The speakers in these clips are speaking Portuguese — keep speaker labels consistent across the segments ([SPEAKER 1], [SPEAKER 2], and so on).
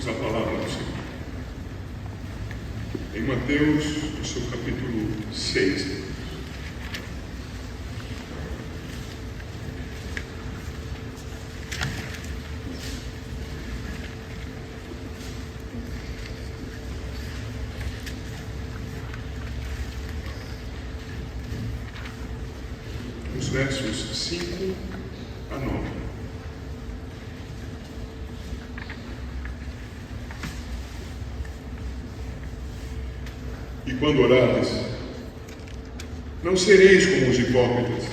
[SPEAKER 1] Vamos à palavra do Senhor. Em Mateus, no seu capítulo 6. Os versos 5 a 9. E quando orares, não sereis como os hipócritas,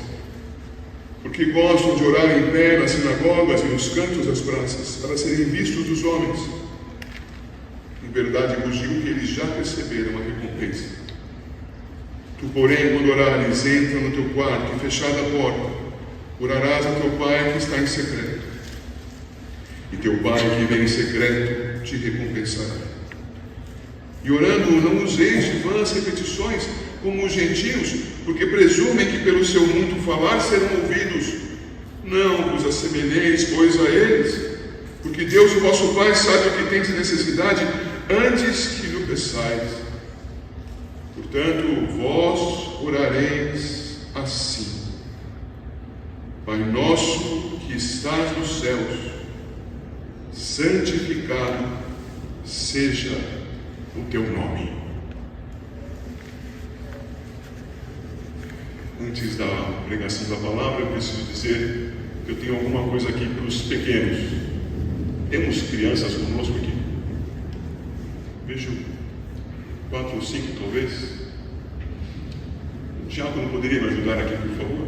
[SPEAKER 1] porque gostam de orar em pé nas sinagogas e nos cantos das praças, para serem vistos dos homens. Em verdade vos digo que eles já receberam a recompensa. Tu, porém, quando orares, entra no teu quarto e, fechada a porta, orarás a teu Pai que está em secreto. E teu Pai que vem em secreto te recompensará. E orando, não useis de vãs repetições, como os gentios, porque presumem que pelo seu muito falar serão ouvidos. Não vos assemelheis, pois, a eles, porque Deus, o vosso Pai, sabe o que tendes necessidade, antes que lhe peçais. Portanto, vós orareis assim: Pai nosso que estás nos céus, santificado seja o teu nome. Antes da pregação da palavra, eu preciso dizer que eu tenho alguma coisa aqui para os pequenos. Temos crianças conosco aqui? Vejo 4 ou 5 talvez. O Tiago não poderia me ajudar aqui, por favor?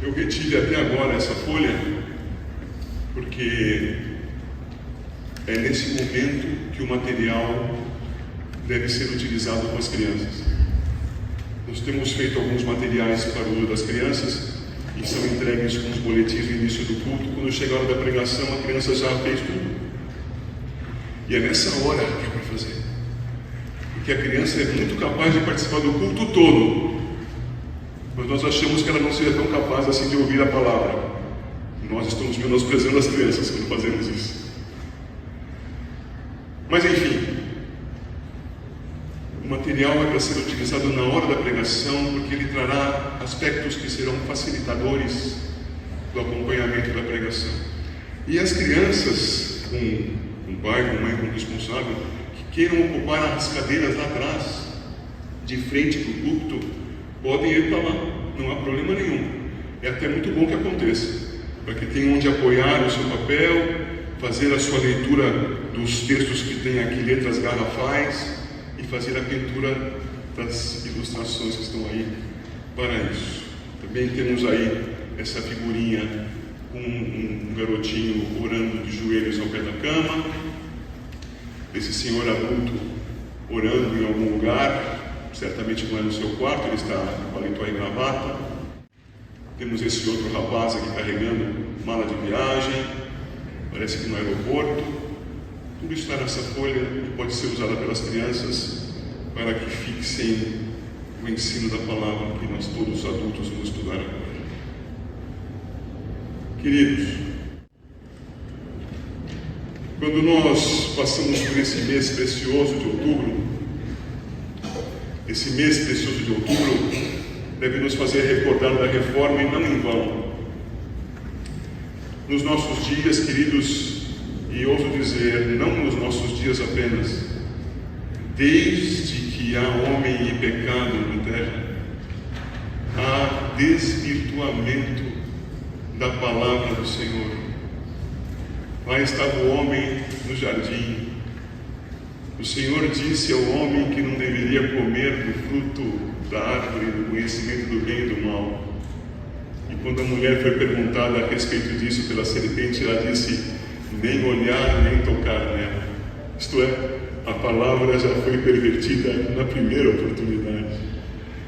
[SPEAKER 1] Eu retive até agora essa folha porque é nesse momento que o material deve ser utilizado com as crianças. Nós temos feito alguns materiais para o uso das crianças e são entregues com os boletins no início do culto. Quando chega a hora da pregação, a criança já fez tudo. E é nessa hora que é para fazer, porque a criança é muito capaz de participar do culto todo, mas nós achamos que ela não seja tão capaz assim de ouvir a palavra. Nós estamos menosprezando as crianças quando fazemos isso. Mas enfim, o material é para ser utilizado na hora da pregação, porque ele trará aspectos que serão facilitadores do acompanhamento da pregação. E as crianças, com um pai, com mãe, com responsável, que queiram ocupar as cadeiras lá atrás, de frente para o púlpito, podem ir para lá, não há problema nenhum. É até muito bom que aconteça, para que tenham onde apoiar o seu papel, fazer a sua leitura dos textos que tem aqui, letras garrafais, e fazer a pintura das ilustrações que estão aí para isso. Também temos aí essa figurinha com um garotinho orando de joelhos ao pé da cama, esse senhor adulto orando em algum lugar. Certamente não é no seu quarto, ele está com paletó e gravata. Temos esse outro rapaz aqui carregando mala de viagem, parece que no aeroporto. Tudo isso está nessa folha e pode ser usada pelas crianças para que fixem o ensino da palavra que nós todos adultos vamos estudar agora. Queridos, quando nós passamos por esse mês precioso de outubro, esse mês precioso de outubro deve nos fazer recordar da reforma e não em vão. Nos nossos dias, queridos, e ouso dizer, não nos nossos dias apenas, desde que há homem e pecado na terra, há desvirtuamento da palavra do Senhor. Lá estava o homem no jardim. O Senhor disse ao homem que não deveria comer do fruto da árvore do conhecimento do bem e do mal. E quando a mulher foi perguntada a respeito disso pela serpente, ela disse: nem olhar, nem tocar nela. Isto é, a palavra já foi pervertida na primeira oportunidade.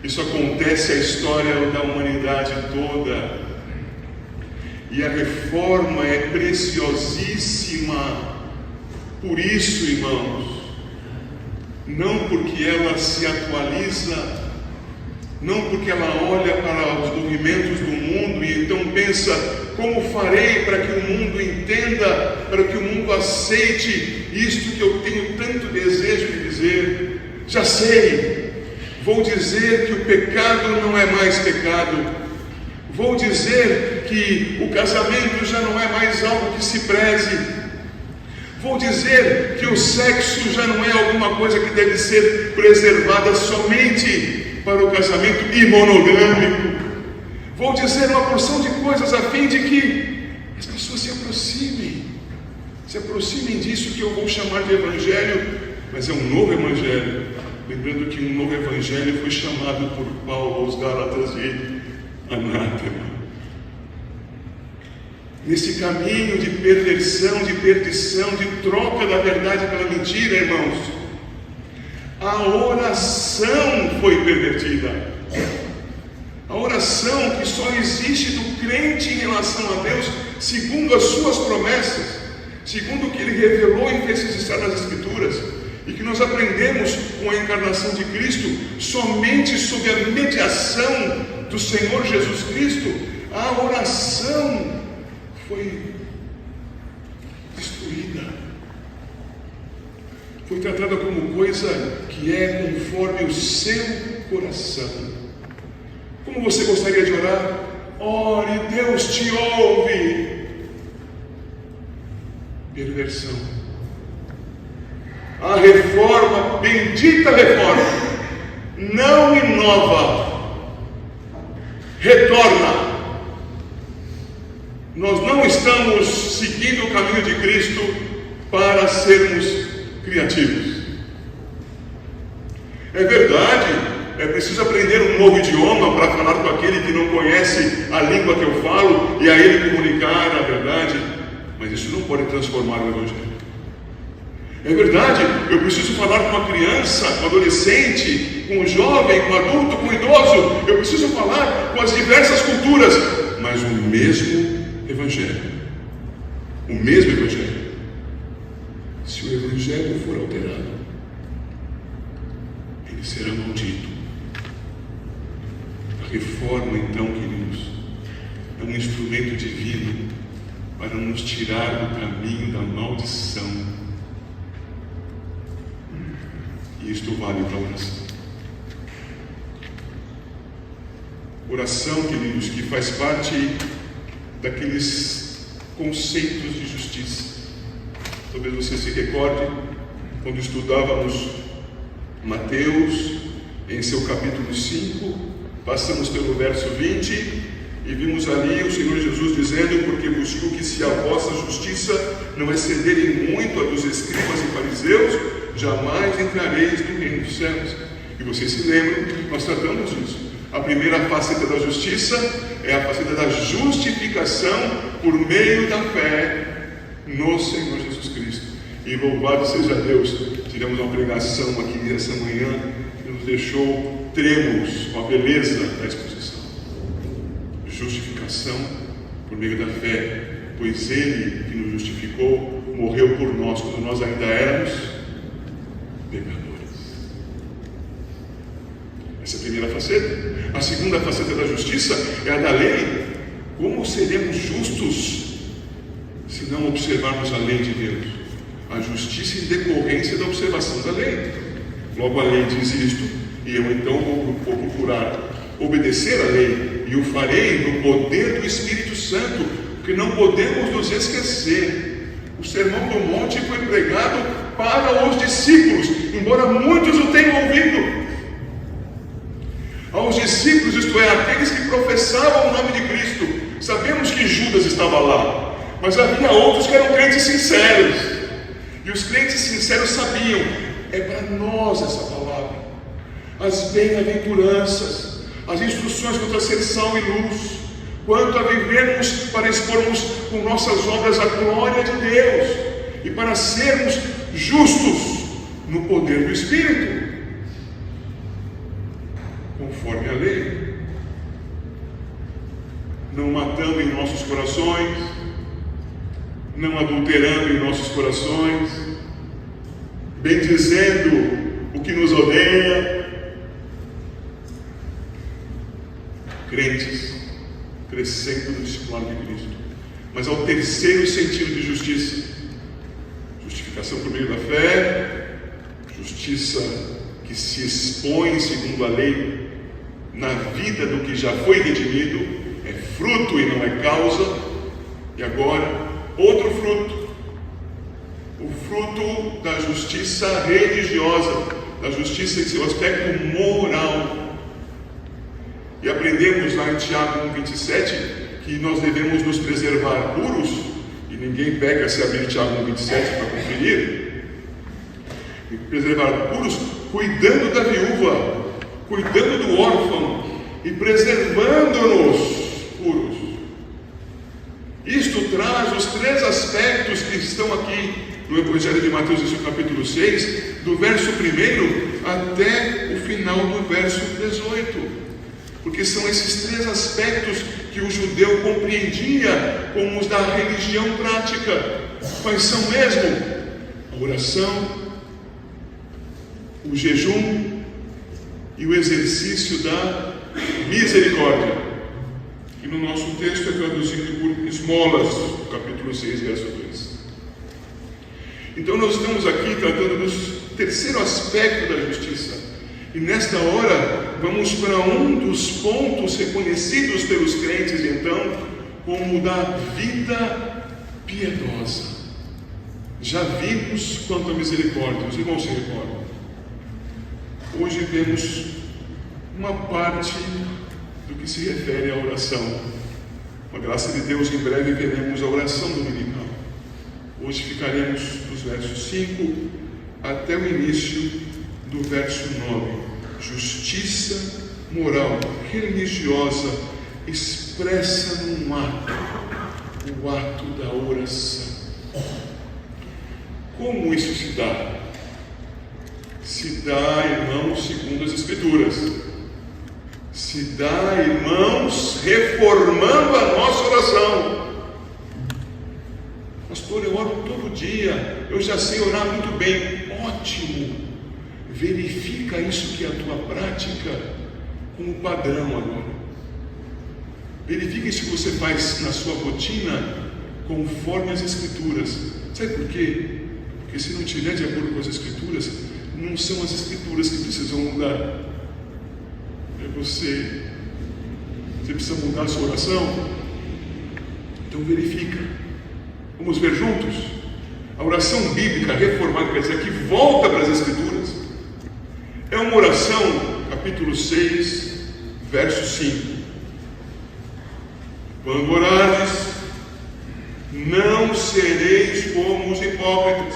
[SPEAKER 1] Isso acontece a história da humanidade toda. E a reforma é preciosíssima. Por isso, irmãos, não porque ela se atualiza, não porque ela olha para os movimentos do mundo e então pensa: como farei para que o mundo entenda, para que o mundo aceite isto que eu tenho tanto desejo de dizer? Já sei, vou dizer que o pecado não é mais pecado. Vou dizer que o casamento já não é mais algo que se preze. Vou dizer que o sexo já não é alguma coisa que deve ser preservada somente para o casamento imonogâmico. Vou dizer uma porção de coisas a fim de que as pessoas se aproximem disso que eu vou chamar de evangelho, mas é um novo evangelho. Lembrando que um novo evangelho foi chamado por Paulo aos Gálatas de anátema. Nesse caminho de perversão, de perdição, de troca da verdade pela mentira, irmãos, a oração foi pervertida. A oração que só existe do crente em relação a Deus, segundo as suas promessas, segundo o que Ele revelou e fez registrar nas Escrituras, e que nós aprendemos com a encarnação de Cristo, somente sob a mediação do Senhor Jesus Cristo. A oração foi destruída, foi tratada como coisa que é conforme o seu coração. Como você gostaria de orar? Ore, Deus te ouve. Perversão. A reforma, bendita reforma, não inova, retorna. Nós não estamos seguindo o caminho de Cristo para sermos criativos. É verdade, é preciso aprender um novo idioma para falar com aquele que não conhece a língua que eu falo e a ele comunicar a verdade, mas isso não pode transformar o Evangelho. É verdade, eu preciso falar com a criança, com o adolescente, com o jovem, com o adulto, com o idoso. Eu preciso falar com as diversas culturas, mas o mesmo Evangelho. O mesmo Evangelho. Se o Evangelho for alterado, ele será maldito. A reforma, então, queridos, é um instrumento divino para nos tirar do caminho da maldição. E isto vale para a oração. Oração, queridos, que faz parte daqueles conceitos de justiça. Talvez você se recorde, quando estudávamos Mateus, em seu capítulo 5, passamos pelo verso 20, e vimos ali o Senhor Jesus dizendo: porque vos digo que se a vossa justiça não excederem muito a dos escribas e fariseus, jamais entrareis no reino dos céus. E vocês se lembram, nós tratamos disso. A primeira faceta da justiça é a faceta da justificação por meio da fé no Senhor Jesus Cristo. E louvado seja Deus, tivemos uma pregação aqui essa manhã que nos deixou trêmulos com a beleza da exposição. Justificação por meio da fé, pois Ele que nos justificou morreu por nós quando nós ainda éramos pecadores. Essa é a primeira faceta. A segunda faceta da justiça é a da lei. Como seremos justos se não observarmos a lei de Deus? A justiça em decorrência da observação da lei. Logo, a lei diz isto, e eu então vou procurar obedecer a lei, e o farei no poder do Espírito Santo, porque não podemos nos esquecer. O Sermão do Monte foi pregado para os discípulos, embora muitos o tenham ouvido. Aos discípulos, isto é, aqueles que professavam o nome de Cristo. Sabemos que Judas estava lá, mas havia outros que eram crentes sinceros, e os crentes sinceros sabiam: é para nós essa palavra, as bem-aventuranças, as instruções quanto a ser sal e luz, quanto a vivermos para expormos com nossas obras a glória de Deus, e para sermos justos no poder do Espírito, conforme a lei. não matando em nossos corações, não adulterando em nossos corações, bendizendo o que nos odeia. Crentes crescendo no discipulado de Cristo. Mas ao terceiro sentido de justiça: justificação por meio da fé, justiça que se expõe segundo a lei na vida do que já foi redimido, é fruto e não é causa. E agora, outro fruto, o fruto da justiça religiosa, da justiça em seu aspecto moral. E aprendemos lá em Tiago 1,27 que nós devemos nos preservar puros, e ninguém peca se abrir Tiago 1,27 para conferir. E preservar puros, cuidando da viúva, cuidando do órfão e preservando-nos puros. Isto traz os três aspectos que estão aqui no Evangelho de Mateus, no capítulo 6, do verso 1 até o final do verso 18. Porque são esses três aspectos que o judeu compreendia como os da religião prática. Quais são mesmo? A oração, o jejum e o exercício da misericórdia, que no nosso texto é traduzido por esmolas, capítulo 6, verso 2. Então nós estamos aqui tratando do terceiro aspecto da justiça. E nesta hora, vamos para um dos pontos reconhecidos pelos crentes, então, como o da vida piedosa. Já vimos quanto à misericórdia, os irmãos se recordam. Hoje vemos uma parte do que se refere à oração. Com a graça de Deus, em breve veremos a oração dominical. Hoje ficaremos dos versos 5 até o início do verso 9. Justiça moral, religiosa, expressa num ato, o ato da oração. Como isso se dá? Se dá, irmãos, segundo as Escrituras. Se dá, irmãos, reformando a nossa oração. Pastor, eu oro todo dia, eu já sei orar muito bem. Ótimo! Verifica isso que é a tua prática como padrão agora. Verifica isso que você faz na sua rotina conforme as Escrituras. Sabe por quê? Porque se não estiver de acordo com as Escrituras, não são as Escrituras que precisam mudar. É você. Você precisa mudar a sua oração. Então verifica. Vamos ver juntos? A oração bíblica reformada, quer dizer, que volta para as Escrituras, é uma oração, capítulo 6, verso 5. Quando orares, não sereis como os hipócritas,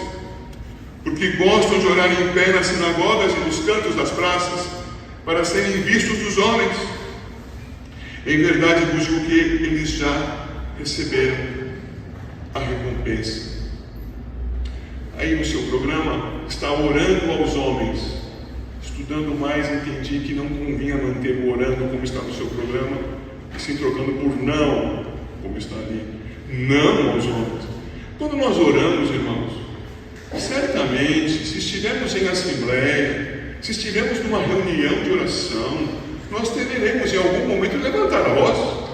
[SPEAKER 1] porque gostam de orar em pé nas sinagogas e nos cantos das praças, para serem vistos dos homens. Em verdade vos digo que eles já receberam a recompensa. Aí no seu programa está orando aos homens. Estudando mais, entendi que não convinha manter o orando como está no seu programa, e sim trocando por não, como está ali. Não aos homens. Quando nós oramos, irmãos, certamente, se estivermos em assembleia, se estivermos numa reunião de oração, nós deveremos em algum momento levantar a voz.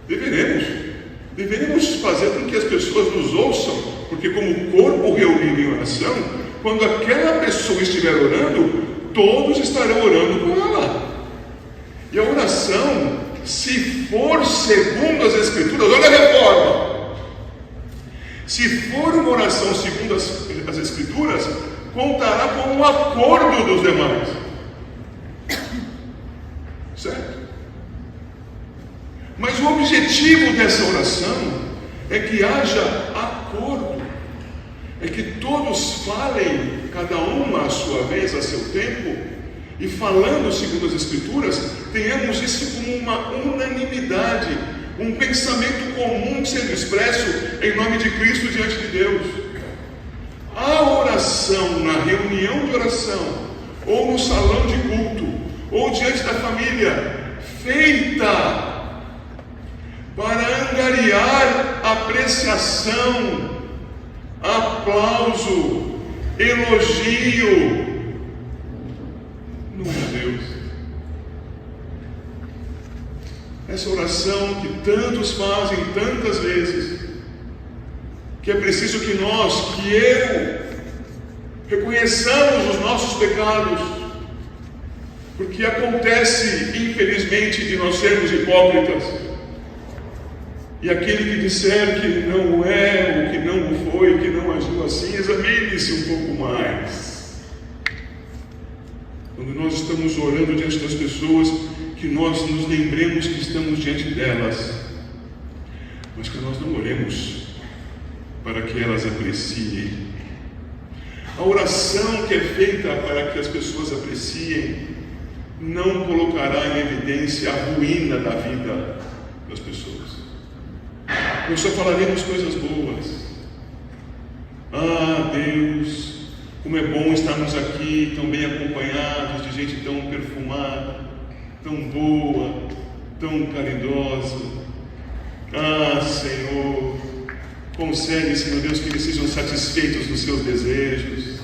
[SPEAKER 1] Deveremos fazer com que as pessoas nos ouçam, porque como corpo reunido em oração, quando aquela pessoa estiver orando, todos estarão orando com ela. E a oração, se for segundo as Escrituras, olha a reforma. Se for uma oração segundo as Escrituras, contará com um acordo dos demais. Certo? Mas o objetivo dessa oração é que haja acordo, é que todos falem, cada um à sua vez, a seu tempo, e falando segundo as Escrituras, tenhamos isso como uma unanimidade, um pensamento comum sendo expresso em nome de Cristo diante de Deus. A oração na reunião de oração, ou no salão de culto, ou diante da família, feita angariar apreciação, aplauso, elogio. Não é Deus. Essa oração que tantos fazem tantas vezes, que é preciso que nós, que eu, reconheçamos os nossos pecados, porque acontece, infelizmente, de nós sermos hipócritas, e aquele que disser que não é, ou que não foi, que não agiu assim, examine-se um pouco mais. Quando nós estamos orando diante das pessoas, que nós nos lembremos que estamos diante delas, mas que nós não oremos para que elas apreciem. A oração que é feita para que as pessoas apreciem não colocará em evidência a ruína da vida das pessoas. Nós só falaremos coisas boas. Ah, Deus, como é bom estarmos aqui tão bem acompanhados de gente tão perfumada, tão boa, tão caridosa. Ah, Senhor, concede, Senhor Deus, que eles sejam satisfeitos nos seus desejos.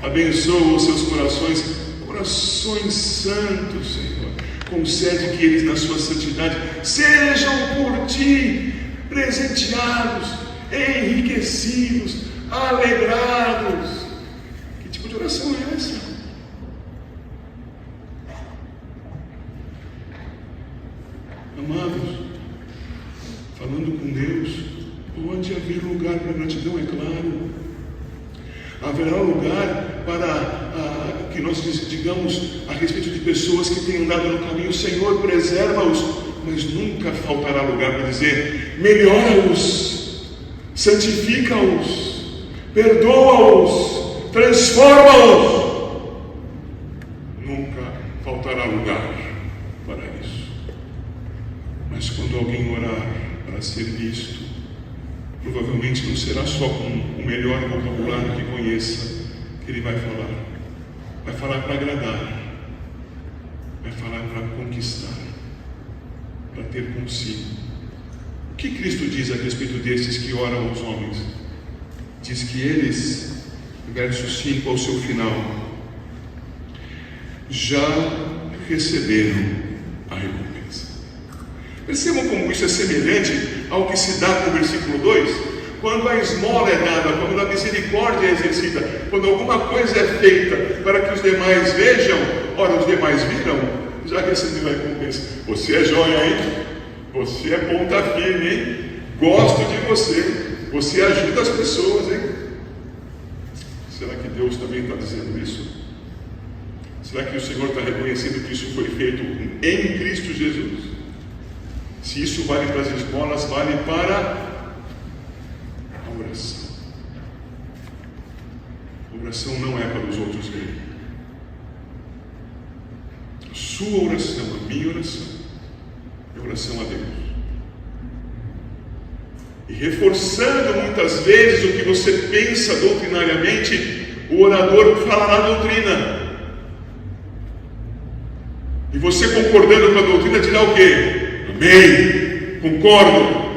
[SPEAKER 1] Abençoa os seus corações santos, Senhor. Concede que eles, na sua santidade, sejam por Ti presenteados, enriquecidos, alegrados. Que tipo de oração é essa? Amados, falando com Deus, pode haver lugar para gratidão, é claro. Haverá lugar para que nós digamos a respeito de pessoas que têm andado no caminho: Senhor, preserva-os. Mas nunca faltará lugar para dizer: melhora-os, santifica-os, perdoa-os, transforma-os. Nunca faltará lugar para isso. Mas quando alguém orar para ser visto, provavelmente não será só com o melhor vocabulário que conheça que ele vai falar. Vai falar para agradar, vai falar para conquistar, para ter consigo. O que Cristo diz a respeito desses que oram aos homens? Diz que eles, verso 5 ao seu final, já receberam a recompensa. Percebam como isso é semelhante ao que se dá no versículo 2, quando a esmola é dada, quando a misericórdia é exercida, quando alguma coisa é feita para que os demais vejam. Ora, os demais viram, já recebeu a recompensa. Você é joia, hein? Você é ponta firme, hein? Gosto de você. Você ajuda as pessoas, hein? Será que Deus também está dizendo isso? Será que o Senhor está reconhecendo que isso foi feito em Cristo Jesus? Se isso vale para as esmolas, vale para a oração. A oração não é para os outros verem. A sua oração, a minha oração, é oração a Deus. E reforçando muitas vezes o que você pensa doutrinariamente, o orador falará a doutrina. E você, concordando com a doutrina, dirá o quê? Amém, concordo.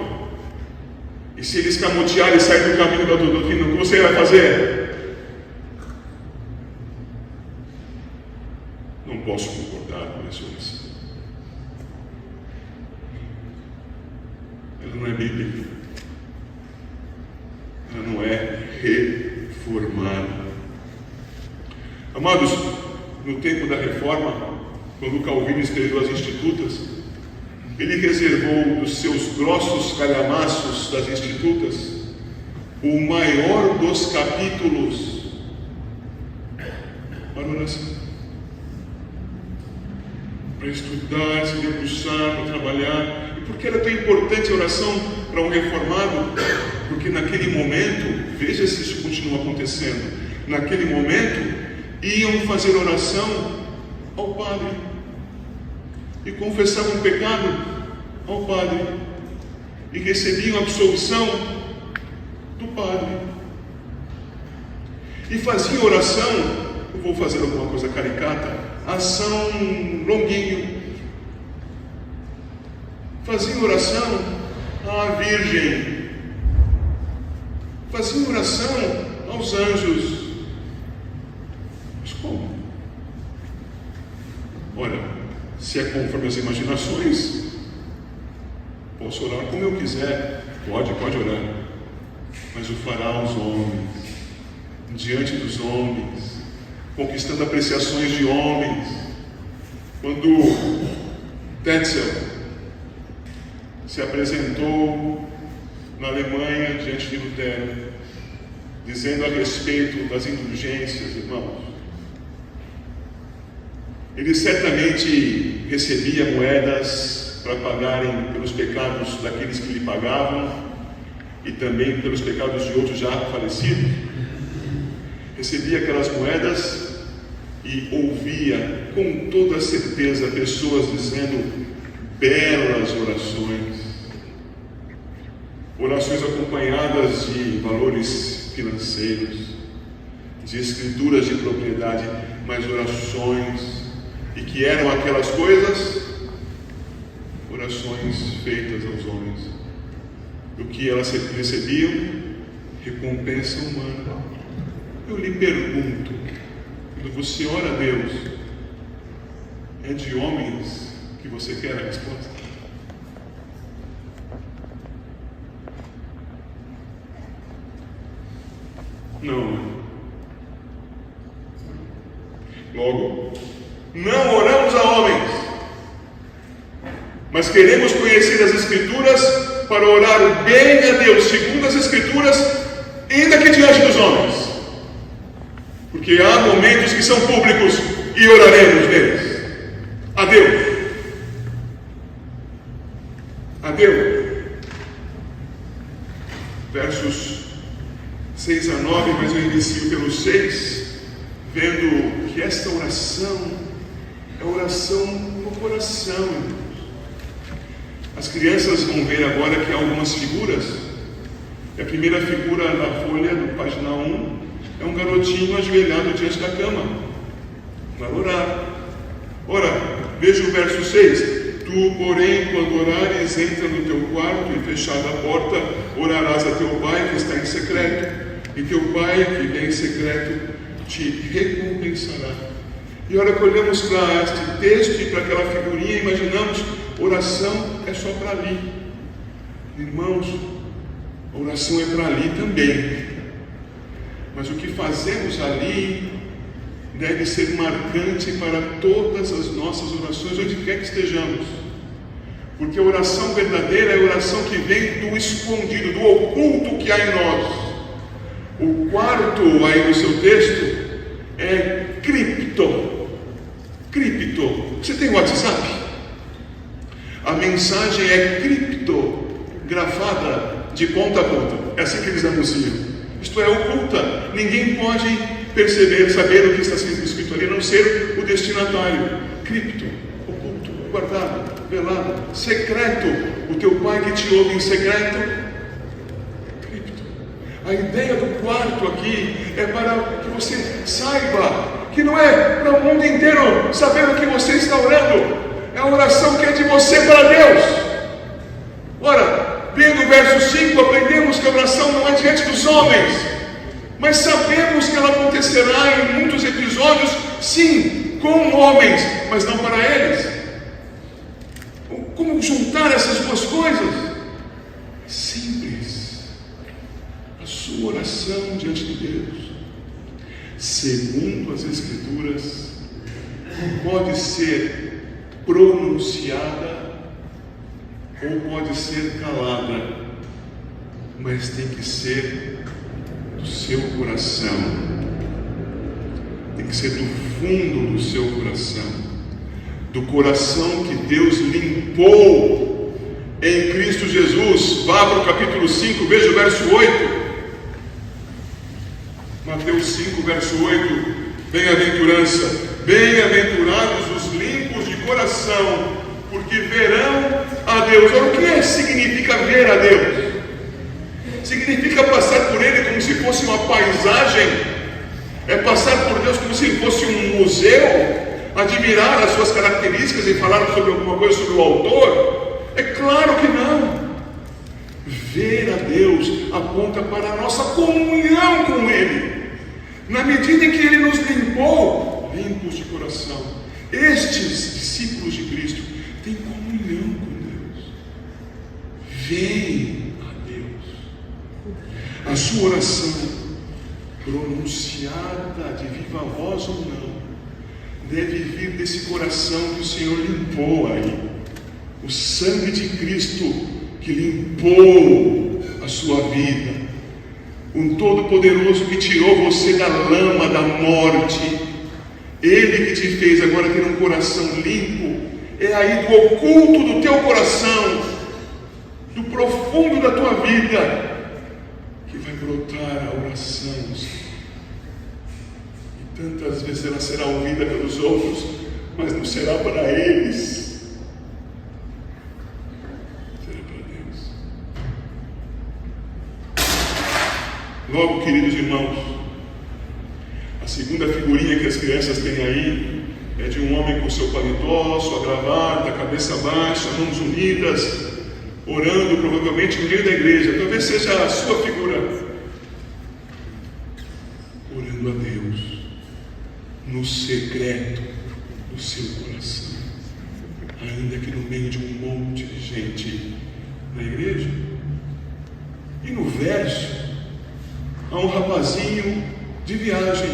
[SPEAKER 1] E se ele escamotear e sair do caminho da doutrina, o que você vai fazer? Não posso concordar com essa oração. Ela não é bíblica. Ela não é reformada. Amados, no tempo da reforma, quando o Calvino escreveu as Institutas, ele reservou dos seus grossos calhamaços das Institutas o maior dos capítulos para oração, para estudar, se debruçar, para trabalhar. E por que era tão importante a oração para um reformado? Porque naquele momento, veja se isso continua acontecendo, naquele momento iam fazer oração ao Padre e confessavam o pecado ao Padre e recebiam a absolvição do Padre e faziam oração. Eu vou fazer alguma coisa caricata, ação longuinho. Faziam oração à Virgem, faziam oração aos anjos. Mas como? Olha, se é conforme as imaginações, posso orar como eu quiser. Pode orar. Mas o fará aos homens, diante dos homens, conquistando apreciações de homens. Quando Tetzel se apresentou na Alemanha diante de Lutero, dizendo a respeito das indulgências, irmãos, ele certamente recebia moedas para pagarem pelos pecados daqueles que lhe pagavam e também pelos pecados de outros já falecidos. Recebia aquelas moedas e ouvia com toda certeza pessoas dizendo belas orações, orações acompanhadas de valores financeiros, de escrituras de propriedade, mas orações, e que eram aquelas coisas, orações feitas aos homens. O que elas recebiam? Recompensa humana. Eu lhe pergunto, quando você ora a Deus, é de homens que você quer a resposta? Não. Logo, não oramos a homens, mas queremos conhecer as Escrituras para orar bem a Deus, segundo as Escrituras, ainda que diante dos homens. Porque há momentos que são públicos e oraremos neles. A Deus. A Deus. Versos 6 a 9, mas eu inicio pelos 6, vendo que esta oração é oração no coração. As crianças vão ver agora que há algumas figuras. A primeira figura da folha, no página 1, é um garotinho ajoelhado diante da cama para orar. Ora, veja o verso 6. Tu, porém, quando orares, entra no teu quarto e fechada a porta, orarás a teu pai que está em secreto, e teu pai que vem em secreto te recompensará. E olha que olhamos para este texto e para aquela figurinha, imaginamos, oração é só para ali. Irmãos, a oração é para ali também. Mas o que fazemos ali deve ser marcante para todas as nossas orações, onde quer que estejamos. Porque a oração verdadeira é a oração que vem do escondido, do oculto que há em nós. O quarto aí no seu texto é cripto. Cripto. Você tem WhatsApp? A mensagem é cripto, gravada de ponta a ponta. É assim que eles anunciam. Isto é oculta. Ninguém pode perceber, saber o que está sendo escrito ali, a não ser o destinatário. Cripto, oculto, guardado, velado, secreto. O teu pai que te ouve em secreto. Cripto. A ideia do quarto aqui é para que você saiba que não é para o mundo inteiro saber o que você está orando. É a oração que é de você para Deus. Ora, vendo o verso 5, aprendemos que a oração não é diante dos homens, mas sabemos que ela acontecerá em muitos episódios, sim, com homens, mas não para eles. Como juntar essas duas coisas? Simples. A sua oração diante de Deus, segundo as Escrituras, pode ser pronunciada ou pode ser calada, mas tem que ser do seu coração, tem que ser do fundo do seu coração, do coração que Deus limpou em Cristo Jesus. Vá para o capítulo 5, veja o verso 8. Mateus 5, verso 8. Bem-aventurança, bem-aventurados os limpos de coração, porque verão a Deus. Ora, o que significa ver a Deus? Significa passar por Ele como se fosse uma paisagem. É passar por Deus como se fosse um museu, admirar as suas características e falar sobre alguma coisa sobre o autor? É claro que não. Ver a Deus aponta para a nossa comunhão com Ele. Na medida em que Ele nos limpou, limpos de coração, estes discípulos de Cristo têm comunhão com Deus. Veem a Deus. A sua oração, pronunciada de viva voz ou não, deve vir desse coração que o Senhor limpou aí. O sangue de Cristo que limpou a sua vida. Um Todo-Poderoso que tirou você da lama da morte. Ele que te fez agora ter um coração limpo. É aí do oculto do teu coração, do profundo da tua vida, que vai brotar a oração. E tantas vezes ela será ouvida pelos outros, mas não será para eles. Logo, queridos irmãos, a segunda figurinha que as crianças têm aí é de um homem com seu paletó, sua gravata, cabeça baixa, mãos unidas, orando provavelmente no meio da igreja. Talvez seja a sua figura. Orando a Deus no secreto do seu coração, ainda que no meio de um monte de gente na igreja. E no verso, há um rapazinho de viagem.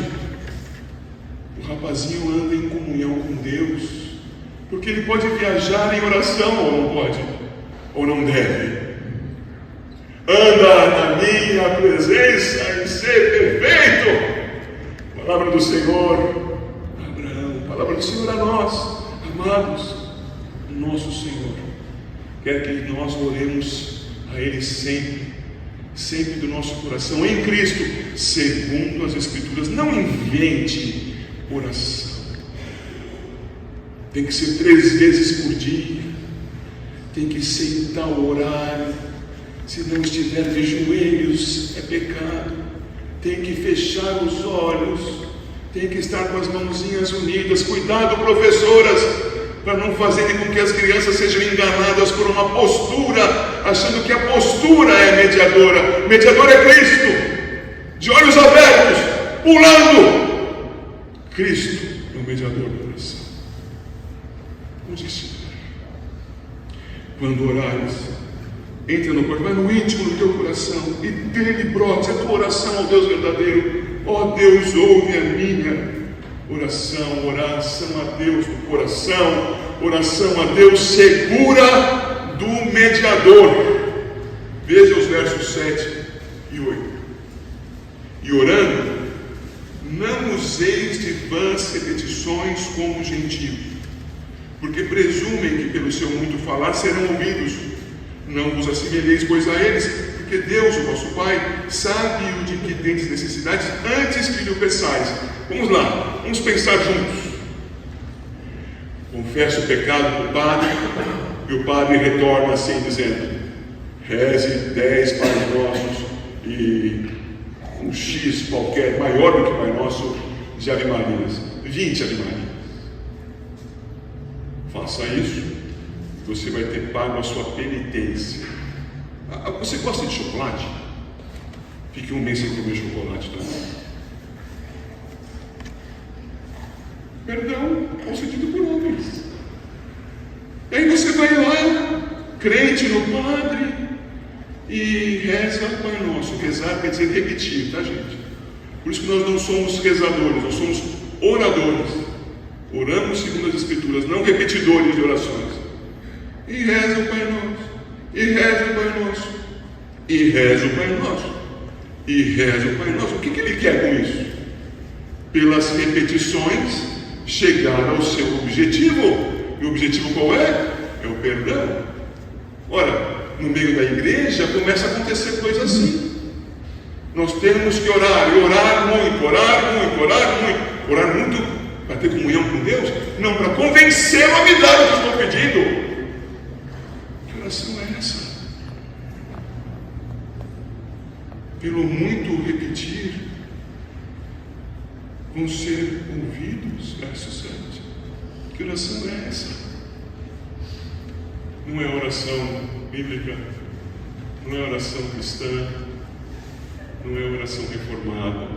[SPEAKER 1] O rapazinho anda em comunhão com Deus, porque ele pode viajar em oração, ou não pode, ou não deve. Anda na minha presença em ser perfeito. Palavra do Senhor a Abraão, palavra do Senhor a nós, amados. Nosso Senhor quer que nós oremos a Ele sempre do nosso coração, em Cristo, segundo as Escrituras. Não invente oração. Tem que ser 3 vezes por dia. Tem que sentar o horário. Se não estiver de joelhos, é pecado. Tem que fechar os olhos. Tem que estar com as mãozinhas unidas. Cuidado, professoras, para não fazerem com que as crianças sejam enganadas por uma postura, achando que a postura é mediadora. Mediador é Cristo, de olhos abertos, pulando. Cristo é o mediador da oração. Onde estiver, quando orares, entra no corpo, vai no íntimo do teu coração, e dele brote a tua oração ao Deus verdadeiro. Ó Deus, ouve a minha oração, oração a Deus no coração, oração a Deus segura do mediador. Veja os versos 7 e 8. E orando, não useis de vãs repetições como os gentios, porque presumem que pelo seu muito falar serão ouvidos. Não vos assemelheis, pois, a eles, porque Deus, o vosso Pai, sabe o de que tendes necessidades antes que lhe peçais. Vamos lá, vamos pensar juntos. Confessa o pecado para o padre, e o padre retorna assim, dizendo: reze 10 Pais Nossos e um X qualquer, maior do que o Pai Nosso, de Ave Marias, 20 Ave Marias. Faça isso, e você vai ter pago a sua penitência. Você gosta de chocolate? Fique um mês sem comer chocolate também. Perdão concedido por homens. E aí você vai lá, crente no padre, e reza o Pai Nosso. Rezar quer dizer repetir, tá, gente? Por isso que nós não somos rezadores, nós somos oradores. Oramos segundo as Escrituras, não repetidores de orações. E reza o Pai Nosso, e reza o Pai Nosso, e reza o Pai Nosso, e reza o Pai Nosso. O que ele quer com isso? Pelas repetições, chegar ao seu objetivo. E o objetivo qual é? É o perdão. Ora, no meio da igreja começa a acontecer coisas assim. Nós temos que orar, e orar muito, orar muito, orar muito. Orar muito para ter comunhão com Deus? Não, para convencê-lo a me dar o que estou pedindo. Que oração é essa? Pelo muito repetir, vão ser ouvidos, verso 7. Que oração é essa? Não é oração bíblica, não é oração cristã, não é oração reformada.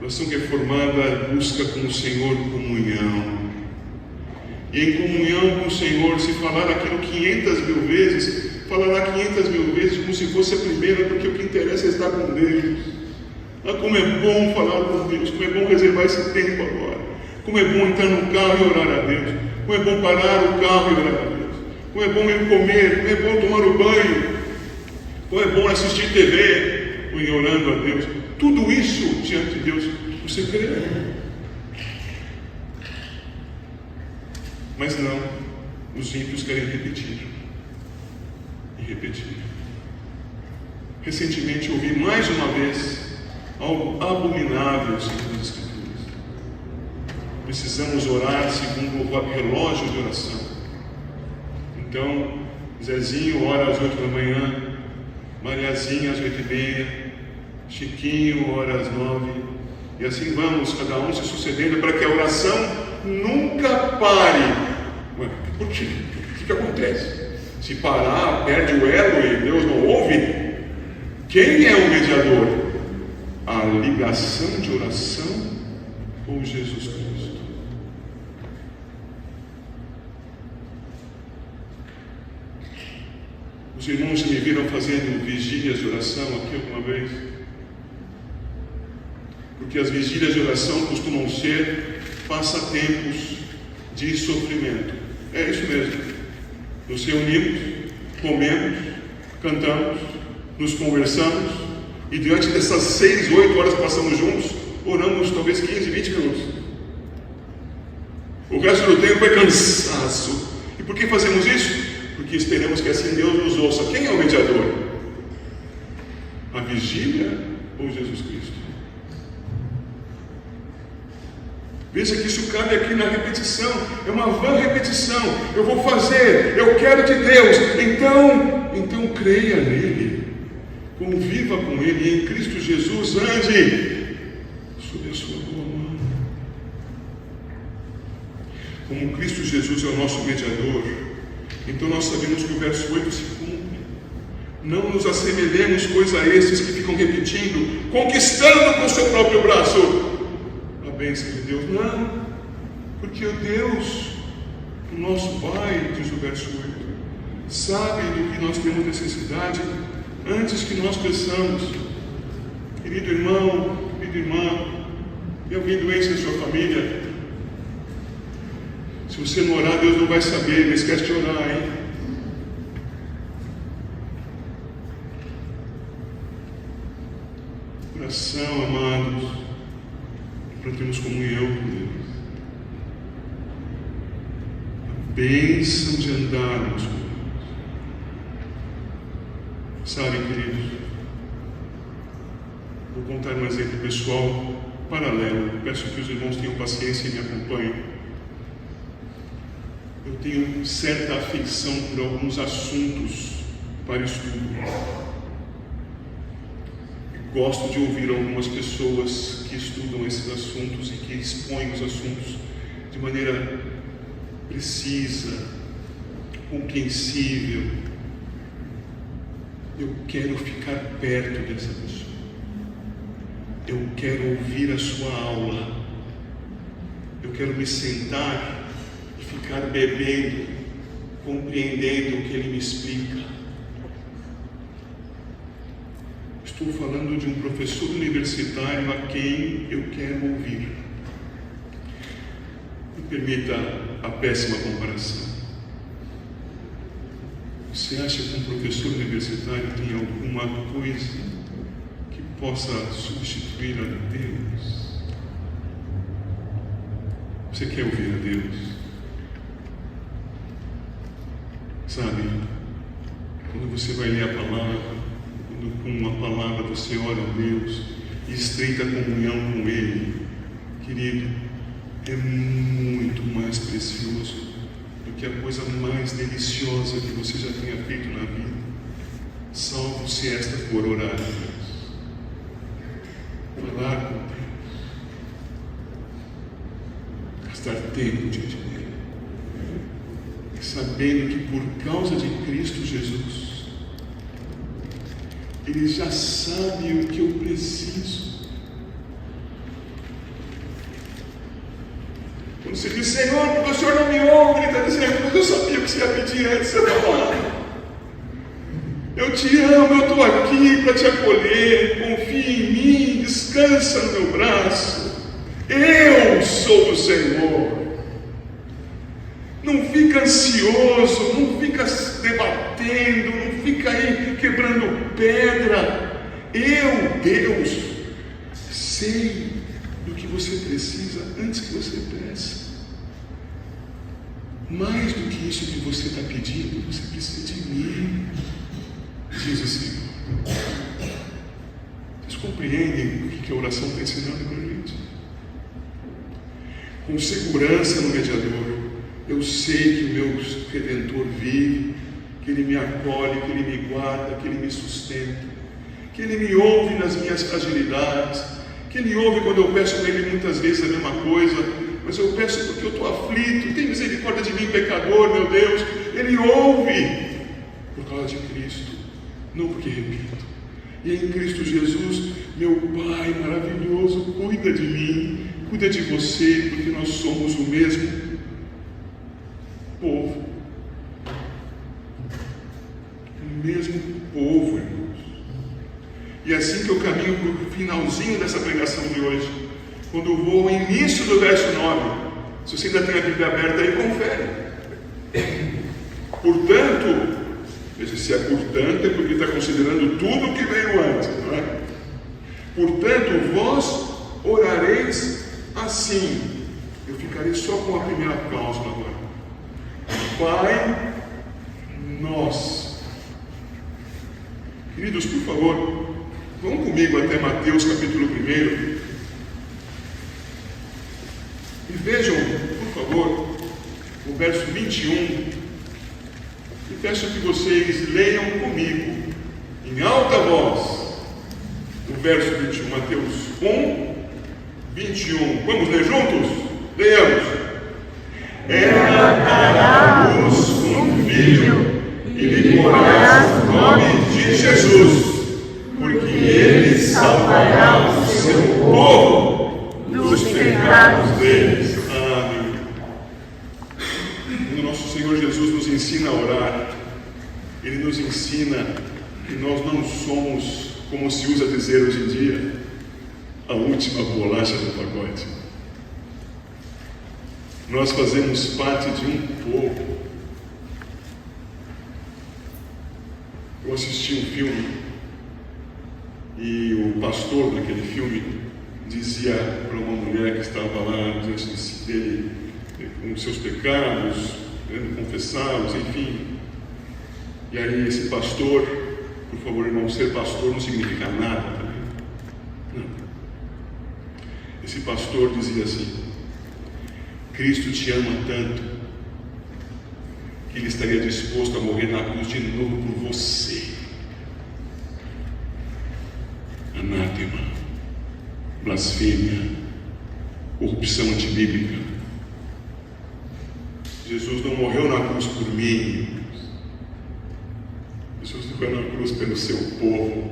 [SPEAKER 1] Oração reformada busca com o Senhor comunhão. E em comunhão com o Senhor, se falar aquilo 500 mil vezes, falará 500 mil vezes como se fosse a primeira, porque o que interessa é estar com Deus. Ah, como é bom falar com Deus, como é bom reservar esse tempo agora. Como é bom entrar no carro e orar a Deus. Como é bom parar o carro e orar a Deus. Como é bom ir comer, como é bom tomar o banho. Como é bom assistir TV e orando a Deus. Tudo isso diante de Deus, você crê. Mas não, os ímpios querem repetir. E repetir. Recentemente ouvi mais uma vez algo abominável segundo as Escrituras. Precisamos orar segundo o relógio de oração. Então, Zezinho ora às 8 da manhã, Mariazinha às 8h30, Chiquinho ora às 9, e assim vamos, cada um se sucedendo, para que a oração nunca pare. Ué, por quê? O que acontece? Se parar, perde o elo e Deus não ouve? Quem é o mediador? A ligação de oração ou Jesus Cristo? Os irmãos me viram fazendo vigílias de oração aqui alguma vez? Porque as vigílias de oração costumam ser passatempos de sofrimento. É isso mesmo. Nos reunimos, comemos, cantamos, nos conversamos, e diante dessas 6, 8 horas que passamos juntos, oramos talvez 15, 20 minutos. O resto do tempo é cansaço. E por que fazemos isso? Porque esperamos que assim Deus nos ouça. Quem é o mediador? A vigília ou Jesus Cristo? Veja que isso cabe aqui na repetição. É uma vã repetição. Eu vou fazer, eu quero de Deus. Então creia nele. Conviva com ele. E em Cristo Jesus ande sob a sua boa mão. Como Cristo Jesus é o nosso mediador, então nós sabemos que o verso 8 se cumpre. Não nos assemelhemos, pois, a esses que ficam repetindo, conquistando com o seu próprio braço a bênção de Deus. Não, porque o Deus, o nosso Pai, diz o verso 8, sabe do que nós temos necessidade antes que nós peçamos. Querido irmão, querida irmã, tem alguém doente na sua família? Se você não orar, Deus não vai saber. Não esquece de orar, hein? Oração, amados, para termos comunhão com Deus. A bênção de andarmos com Deus. Sabem, queridos, vou contar um exemplo pessoal paralelo. Peço que os irmãos tenham paciência e me acompanhem. Eu tenho certa afeição por alguns assuntos para estudo. E gosto de ouvir algumas pessoas que estudam esses assuntos e que expõem os assuntos de maneira precisa, compreensível. Eu quero ficar perto dessa pessoa. Eu quero ouvir a sua aula. Eu quero me sentar e ficar bebendo, compreendendo o que ele me explica. Estou falando de um professor universitário a quem eu quero ouvir. Me permita a péssima comparação. Você acha que um professor universitário tem alguma coisa que possa substituir a Deus? Você quer ouvir a Deus? Sabe, quando você vai ler a palavra, quando com uma palavra você ora a Deus e estreita comunhão com Ele, querido, é muito mais precioso do que a coisa mais deliciosa que você já tenha feito na vida, salvo se esta for orar a Deus, falar com Deus, gastar tempo diante dele, sabendo que por causa de Cristo Jesus Ele já sabe o que eu preciso. Quando você diz, Senhor, porque o Senhor não me ouve, Ele está dizendo, mas eu sabia que você ia pedir antes de você falar. Eu te amo, eu estou aqui para te acolher, confia em mim, descansa no meu braço. Eu sou o Senhor. Não fica ansioso, não fica debatendo, não fica aí quebrando pedra. Eu, Deus, sei do que você precisa antes que você peça. Mais do que isso que você está pedindo, você precisa de mim, diz o Senhor. Vocês compreendem o que a oração está ensinando para a gente? Com segurança no mediador, eu sei que o meu Redentor vive, que Ele me acolhe, que Ele me guarda, que Ele me sustenta, que Ele me ouve nas minhas fragilidades, que Ele ouve quando eu peço para Ele muitas vezes a mesma coisa, mas eu peço porque eu estou aflito. Tem misericórdia de mim, pecador, meu Deus. Ele ouve por causa de Cristo, não porque repito. E em Cristo Jesus, meu Pai maravilhoso, cuida de mim, cuida de você, porque nós somos o mesmo povo. O mesmo povo, irmãos. E assim que eu caminho para o finalzinho dessa pregação de hoje, quando eu vou ao início do verso 9, se você ainda tem a Bíblia aberta aí, confere. Portanto, se é portanto, é porque está considerando tudo o que veio antes, não é? Portanto, vós orareis assim. Eu ficarei só com a primeira cláusula agora. Pai nosso. Queridos, por favor, vão comigo até Mateus capítulo 1 e vejam, por favor, o verso 21, e peço que vocês leiam comigo em alta voz o verso 21, Mateus 1, 21. Vamos ler juntos? Leamos. Ela dará à luz um filho, e lhe porás o nome de Jesus, porque ele salvará o seu povo dos pecados deles. Amém. Quando nosso Senhor Jesus nos ensina a orar, Ele nos ensina que nós não somos, como se usa dizer hoje em dia, a última bolacha do pacote. Nós fazemos parte de um povo. Eu assisti um filme e o pastor daquele filme dizia para uma mulher que estava lá diante dele com seus pecados, querendo confessá-los, enfim. E aí esse pastor, por favor, irmão, ser pastor não significa nada também. Não. Esse pastor dizia assim: Cristo te ama tanto que Ele estaria disposto a morrer na cruz de novo por você. Anátema, blasfêmia, corrupção antibíblica. Jesus não morreu na cruz por mim. Jesus morreu na cruz pelo seu povo,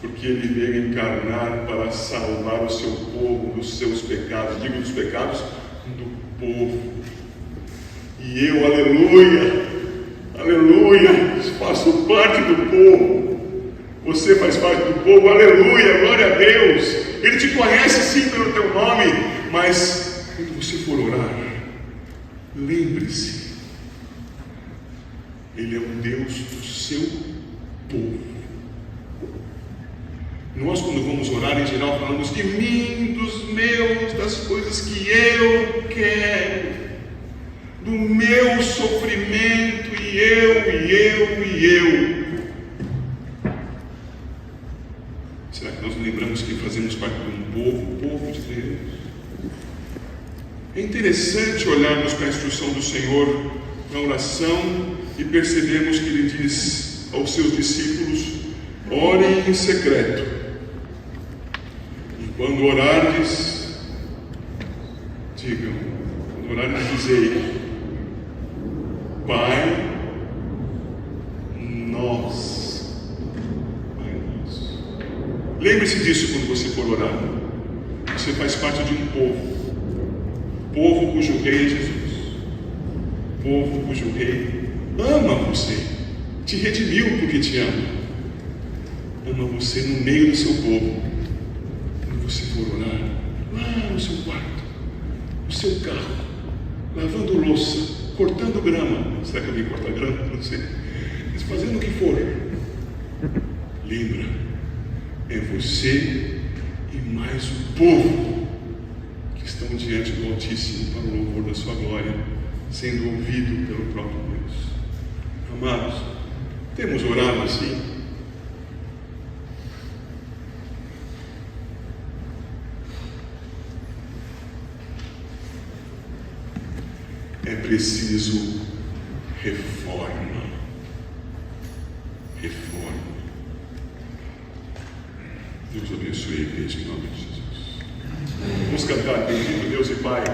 [SPEAKER 1] porque Ele veio encarnar para salvar o seu povo dos seus pecados. Digo dos pecados do povo. E eu, aleluia, aleluia, faço parte do povo. Você faz parte do povo, aleluia, glória a Deus. Ele te conhece sim pelo teu nome, mas quando você for orar, lembre-se, Ele é um Deus do seu povo. Nós, quando vamos orar, em geral, falamos de mim, dos meus, das coisas que eu quero, do meu sofrimento, e eu. Será que nós lembramos que fazemos parte de um povo, o povo de Deus? É interessante olharmos para a instrução do Senhor na oração e percebermos que Ele diz aos seus discípulos: orem em secreto, e quando orardes, digam, quando orardes, dizei: Pai nosso. Lembre-se disso quando você for orar. Você faz parte de um povo cujo rei é Jesus, povo cujo rei ama você, te redimiu porque te ama, ama você no meio do seu povo. Quando você for orar, lá no seu quarto, no seu carro, lavando louça, cortando grama, será que alguém corta grama? Não sei, mas fazendo o que for, lembra, é você e mais o povo que estão diante do Altíssimo para o louvor da sua glória, sendo ouvido pelo próprio Deus. Amados, temos orado assim? É preciso reforma. Reforma. Deus abençoe a igreja em nome de Jesus. Vamos cantar, bendito Deus e Pai.